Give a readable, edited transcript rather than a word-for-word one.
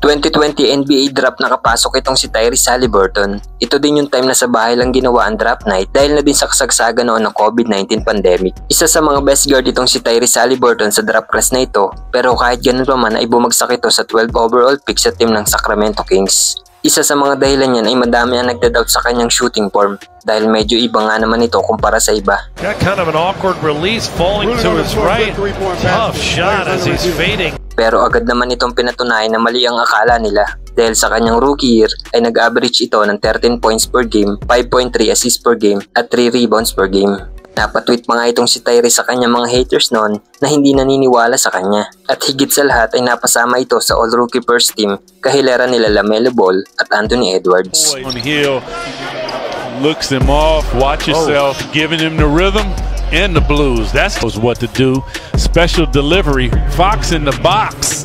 2020 NBA draft nakapasok itong si Tyrese Haliburton. Ito din yung time na sa bahay lang ginawa ang draft night dahil na din sa kasagsagan noon ng COVID-19 pandemic. Isa sa mga best guard itong si Tyrese Haliburton sa draft class na ito, pero kahit ganun pa man ay bumagsak ito sa 12 overall pick sa team ng Sacramento Kings. Isa sa mga dahilan yan ay madami ang nagda-doubt sa kanyang shooting form dahil medyo iba nga naman ito kumpara sa iba. Got kind of an awkward release falling to his right. Tough shot as he's fading. Pero agad naman itong pinatunayan na mali ang akala nila dahil sa kanyang rookie year ay nag-average ito ng 13 points per game, 5.3 assists per game at 3 rebounds per game. Napatweet pa nga itong si Tyrese sa kanyang mga haters noon na hindi naniniwala sa kanya. At higit sa lahat ay napasama ito sa All-Rookie First Team kahilera nila LaMelo Ball at Anthony Edwards. Hill looks him off, watch yourself, giving him the rhythm and the blues. That's what to do. Special delivery, Fox in the box.